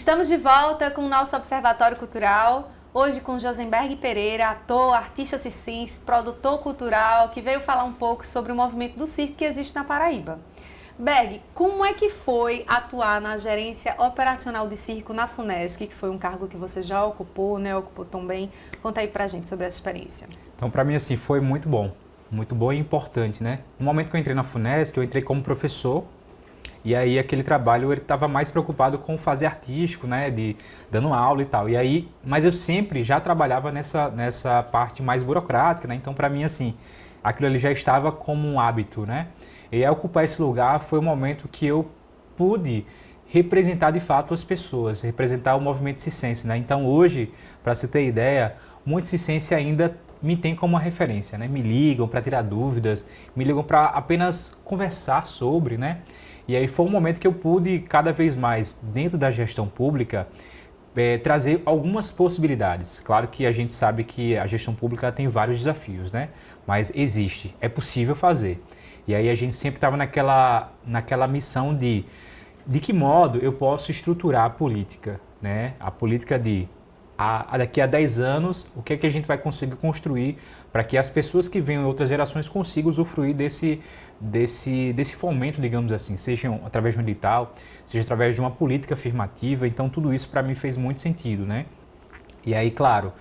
Estamos de volta com o nosso Observatório Cultural, hoje com Josenberg Pereira, ator, artista circense, produtor cultural, que veio falar um pouco sobre o movimento do circo que existe na Paraíba. Berg, como é que foi atuar na gerência operacional de circo na FUNESC, que foi um cargo que você já ocupou, né? Ocupou tão bem. Conta aí pra gente sobre essa experiência. Então, para mim, assim, foi muito bom e importante, né? No momento que eu entrei na FUNESC, eu entrei como professor, e aí aquele trabalho ele estava mais preocupado com o fazer artístico, né? Dando aula e tal. E aí, mas eu sempre já trabalhava nessa parte mais burocrática, né? Então, para mim, assim, aquilo ali já estava como um hábito, né? E ao ocupar esse lugar foi o momento que eu pude representar de fato as pessoas, representar o movimento circense, né? Então hoje, para você ter ideia, muitos circense ainda me tem como uma referência, né? Me ligam para tirar dúvidas, me ligam para apenas conversar sobre, né? E aí foi um momento que eu pude cada vez mais, dentro da gestão pública, trazer algumas possibilidades. Claro que a gente sabe que a gestão pública tem vários desafios, né? Mas existe, é possível fazer. E aí a gente sempre estava naquela missão de que modo eu posso estruturar a política, né? A política daqui a 10 anos, o que é que a gente vai conseguir construir para que as pessoas que venham em outras gerações consigam usufruir desse fomento, digamos assim, seja através de um edital, seja através de uma política afirmativa. Então tudo isso para mim fez muito sentido, né? E aí, claro,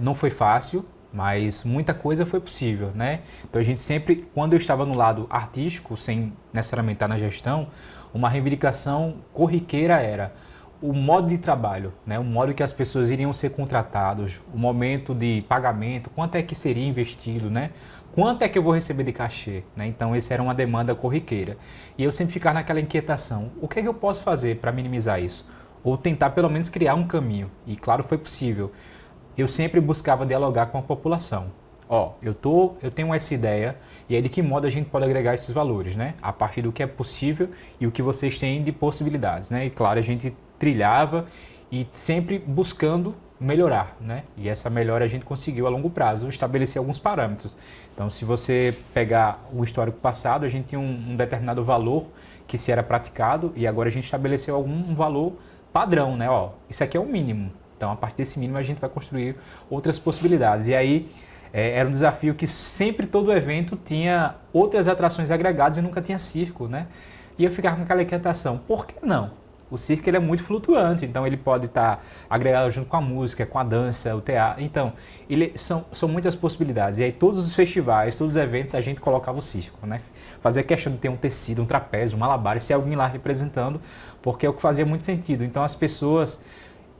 não foi fácil, mas muita coisa foi possível, né? Então a gente sempre, quando eu estava no lado artístico, sem necessariamente estar na gestão, uma reivindicação corriqueira era o modo de trabalho, né? O modo que as pessoas iriam ser contratadas, o momento de pagamento, quanto é que seria investido, né? Quanto é que eu vou receber de cachê, né? Então essa era uma demanda corriqueira. E eu sempre ficava naquela inquietação, o que é que eu posso fazer para minimizar isso? Ou tentar pelo menos criar um caminho, e claro, foi possível. Eu sempre buscava dialogar com a população. Eu tenho essa ideia, e aí de que modo a gente pode agregar esses valores, né? A partir do que é possível e o que vocês têm de possibilidades, né? E claro, a gente trilhava e sempre buscando melhorar, né? E essa melhora a gente conseguiu a longo prazo estabelecer alguns parâmetros. Então, se você pegar o histórico passado, a gente tinha um determinado valor que se era praticado, e agora a gente estabeleceu algum valor padrão, né? Isso aqui é o mínimo. Então, a partir desse mínimo, a gente vai construir outras possibilidades. E aí, era um desafio que sempre todo evento tinha outras atrações agregadas e nunca tinha circo, né? E eu ficava com aquela inquietação, por que não? O circo ele é muito flutuante, então ele pode estar agregado junto com a música, com a dança, o teatro. Então, são muitas possibilidades. E aí, todos os festivais, todos os eventos, a gente colocava o circo, né? Fazia questão de ter um tecido, um trapézio, um malabar, e ser alguém lá representando, porque é o que fazia muito sentido. Então, as pessoas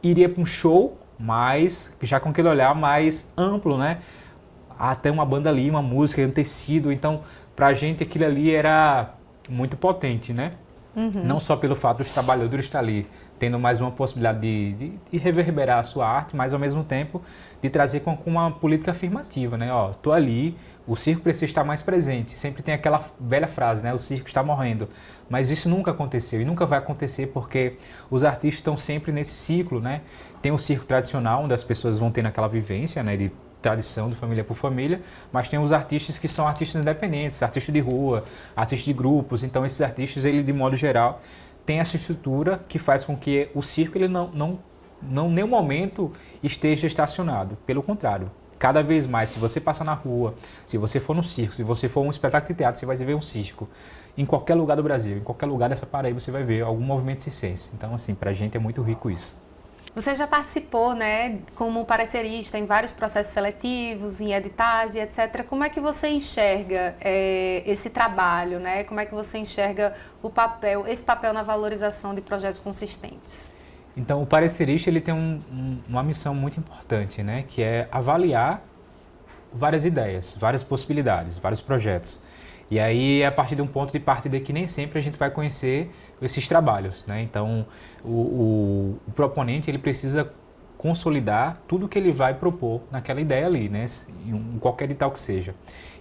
iria para um show, mas já com aquele olhar mais amplo, né? Até uma banda ali, uma música, um tecido. Então, para a gente aquilo ali era muito potente, né? Uhum. Não só pelo fato dos trabalhadores estar ali tendo mais uma possibilidade de reverberar a sua arte, mas ao mesmo tempo de trazer com uma política afirmativa, né? Tô ali, o circo precisa estar mais presente. Sempre tem aquela velha frase, né? O circo está morrendo. Mas isso nunca aconteceu e nunca vai acontecer porque os artistas estão sempre nesse ciclo, né? Tem o circo tradicional, onde as pessoas vão tendo aquela vivência, né? De tradição de família por família, mas tem os artistas que são artistas independentes, artistas de rua, artistas de grupos. Então esses artistas, ele de modo geral, tem essa estrutura que faz com que o circo ele não em nenhum momento esteja estacionado. Pelo contrário, cada vez mais, se você passar na rua, se você for no circo, se você for um espetáculo de teatro, você vai ver um circo. Em qualquer lugar do Brasil, em qualquer lugar dessa Paraíba, você vai ver algum movimento circense. Então, assim, pra gente é muito rico isso. Você já participou, né, como parecerista em vários processos seletivos, em editais e etc. Como é que você enxerga esse trabalho, né? Como é que você enxerga esse papel na valorização de projetos consistentes? Então, o parecerista ele tem uma missão muito importante, né, que é avaliar várias ideias, várias possibilidades, vários projetos. E aí é a partir de um ponto de partida que nem sempre a gente vai conhecer esses trabalhos, né? Então, o proponente ele precisa consolidar tudo que ele vai propor naquela ideia ali, né? Em qualquer edital que seja.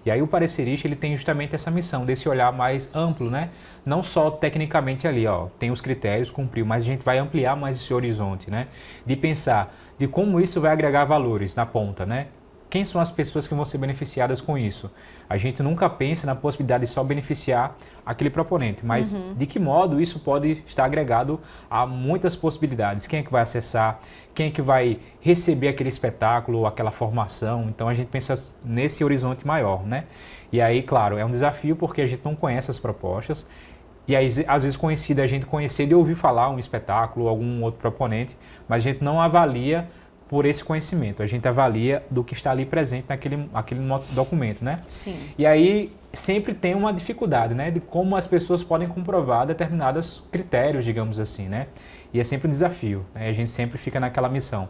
E aí o parecerista ele tem justamente essa missão, desse olhar mais amplo, né? Não só tecnicamente ali, tem os critérios, cumpriu, mas a gente vai ampliar mais esse horizonte, né? De pensar de como isso vai agregar valores na ponta, né? quem são as pessoas que vão ser beneficiadas com isso? A gente nunca pensa na possibilidade de só beneficiar aquele proponente, mas de que modo isso pode estar agregado a muitas possibilidades? Quem é que vai acessar? Quem é que vai receber aquele espetáculo ou aquela formação? Então a gente pensa nesse horizonte maior, né? E aí, claro, é um desafio porque a gente não conhece as propostas. E aí, às vezes, conhecido a gente conhecer de ouvir falar um espetáculo ou algum outro proponente, mas a gente não avalia por esse conhecimento, a gente avalia do que está ali presente naquele documento, né? Sim. E aí sempre tem uma dificuldade, né? De como as pessoas podem comprovar determinados critérios, digamos assim, né? E é sempre um desafio, né? A gente sempre fica naquela missão.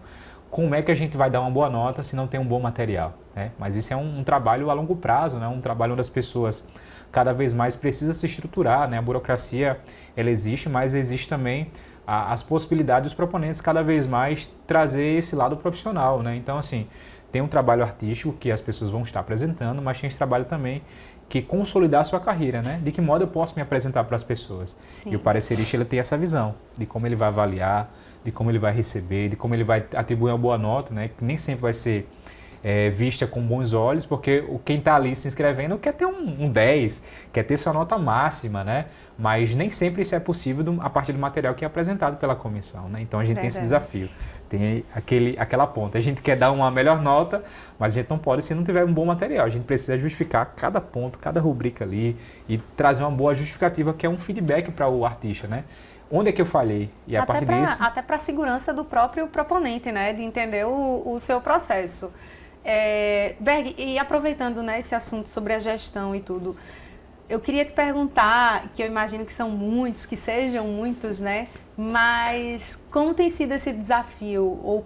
Como é que a gente vai dar uma boa nota se não tem um bom material, né? Mas isso é um trabalho a longo prazo, né? Um trabalho onde as pessoas cada vez mais precisam se estruturar, né? A burocracia, ela existe, mas existe também as possibilidades dos proponentes cada vez mais trazer esse lado profissional, né? Então, assim, tem um trabalho artístico que as pessoas vão estar apresentando, mas tem esse trabalho também que consolidar a sua carreira, né? De que modo eu posso me apresentar para as pessoas? Sim. E o parecerista, ele tem essa visão de como ele vai avaliar, de como ele vai receber, de como ele vai atribuir uma boa nota, né? Que nem sempre vai ser vista com bons olhos, porque quem está ali se inscrevendo quer ter um 10, quer ter sua nota máxima, né? Mas nem sempre isso é possível a partir do material que é apresentado pela comissão, né? Então a gente tem esse desafio, tem aquela ponta. A gente quer dar uma melhor nota, mas a gente não pode se não tiver um bom material. A gente precisa justificar cada ponto, cada rubrica ali e trazer uma boa justificativa, que é um feedback para o artista, né? Onde é que eu falhei? E a partir disso... Até para a segurança do próprio proponente, né? De entender o seu processo. Berg, e aproveitando, né, esse assunto sobre a gestão e tudo, eu queria te perguntar, que eu imagino que são muitos, que sejam muitos, né? Mas como tem sido esse desafio? Ou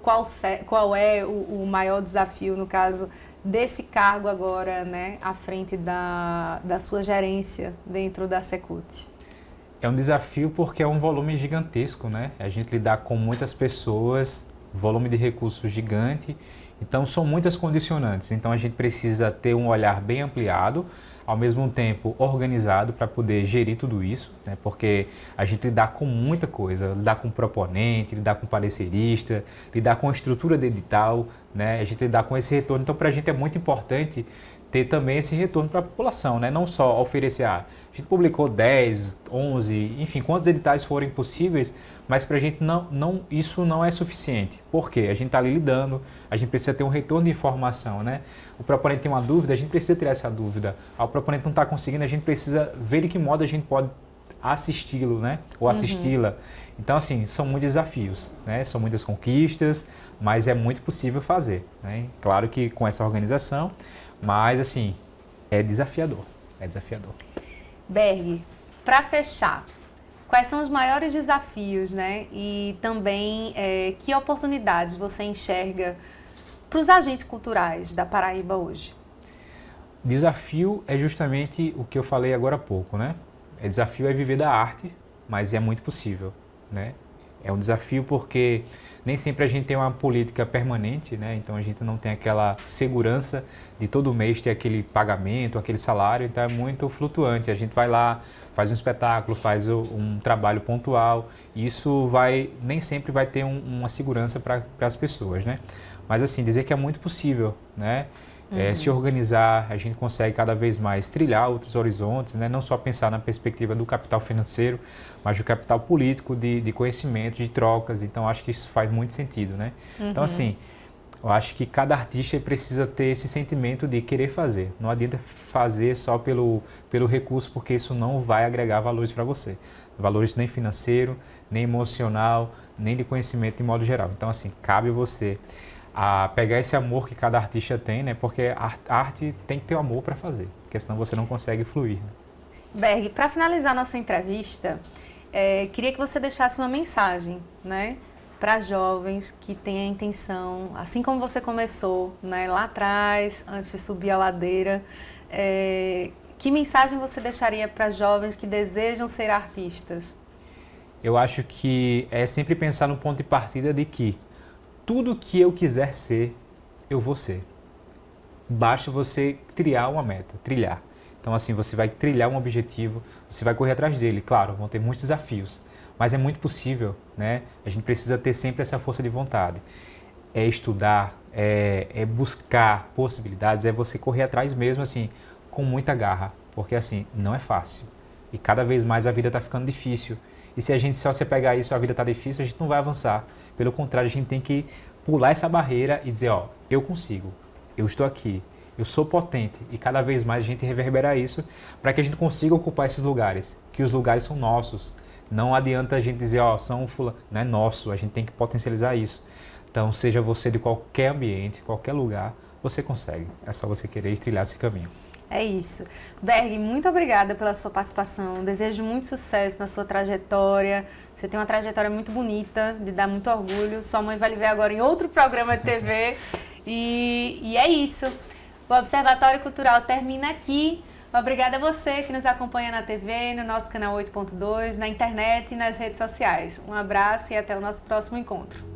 qual é o maior desafio, no caso, desse cargo agora, né, à frente da sua gerência dentro da Secult? É um desafio porque é um volume gigantesco, né? A gente lidar com muitas pessoas, volume de recursos gigante, então são muitas condicionantes. Então a gente precisa ter um olhar bem ampliado, ao mesmo tempo organizado para poder gerir tudo isso, né? Porque a gente lidar com muita coisa, lidar com proponente, lidar com parecerista, lidar com a estrutura de edital, né? A gente lidar com esse retorno. Então para a gente é muito importante ter também esse retorno para a população, né? Não só oferecer, a gente publicou 10, 11, enfim, quantos editais forem possíveis, mas para a gente isso não é suficiente. Por quê? A gente está ali lidando, a gente precisa ter um retorno de informação, né? O proponente tem uma dúvida, a gente precisa tirar essa dúvida. O proponente não está conseguindo, a gente precisa ver de que modo a gente pode assisti-lo, né? Ou assisti-la. Então, assim, são muitos desafios, né? São muitas conquistas, mas é muito possível fazer, né? Claro que com essa organização, mas, assim, é desafiador, é desafiador. Berg, para fechar, quais são os maiores desafios, né? E também que oportunidades você enxerga para os agentes culturais da Paraíba hoje? Desafio é justamente o que eu falei agora há pouco, né? Desafio é viver da arte, mas é muito possível, né? É um desafio porque nem sempre a gente tem uma política permanente, né? Então a gente não tem aquela segurança de todo mês ter aquele pagamento, aquele salário, então é muito flutuante. A gente vai lá, faz um espetáculo, faz um trabalho pontual, e isso nem sempre vai ter uma segurança para as pessoas, né? Mas assim, dizer que é muito possível, né? Se organizar, a gente consegue cada vez mais trilhar outros horizontes, né? Não só pensar na perspectiva do capital financeiro, mas do capital político, de conhecimento, de trocas. Então, acho que isso faz muito sentido, né? Então, assim, eu acho que cada artista precisa ter esse sentimento de querer fazer. Não adianta fazer só pelo recurso, porque isso não vai agregar valores para você. Valores nem financeiro, nem emocional, nem de conhecimento de modo geral. Então, assim, cabe você a pegar esse amor que cada artista tem, né? Porque a arte tem que ter amor para fazer, porque senão você não consegue fluir. Né? Berg, para finalizar nossa entrevista, queria que você deixasse uma mensagem, né? Para jovens que têm a intenção, assim como você começou, né? Lá atrás, antes de subir a ladeira, que mensagem você deixaria para jovens que desejam ser artistas? Eu acho que é sempre pensar no ponto de partida de que tudo que eu quiser ser, eu vou ser. Basta você trilhar uma meta, trilhar. Então, assim, você vai trilhar um objetivo, você vai correr atrás dele. Claro, vão ter muitos desafios, mas é muito possível, né? A gente precisa ter sempre essa força de vontade. É estudar, é buscar possibilidades, é você correr atrás mesmo, assim, com muita garra, porque assim, não é fácil. E cada vez mais a vida está ficando difícil. E se a gente só se pegar isso, a vida está difícil, a gente não vai avançar. Pelo contrário, a gente tem que pular essa barreira e dizer, ó, eu consigo, eu estou aqui, eu sou potente. E cada vez mais a gente reverberar isso para que a gente consiga ocupar esses lugares, que os lugares são nossos. Não adianta a gente dizer, ó, são fulano, não é nosso, a gente tem que potencializar isso. Então, seja você de qualquer ambiente, qualquer lugar, você consegue. É só você querer trilhar esse caminho. É isso. Berg, muito obrigada pela sua participação. Desejo muito sucesso na sua trajetória. Você tem uma trajetória muito bonita, de dar muito orgulho. Sua mãe vai lhe ver agora em outro programa de TV. E é isso. O Observatório Cultural termina aqui. Obrigada a você que nos acompanha na TV, no nosso canal 8.2, na internet e nas redes sociais. Um abraço e até o nosso próximo encontro.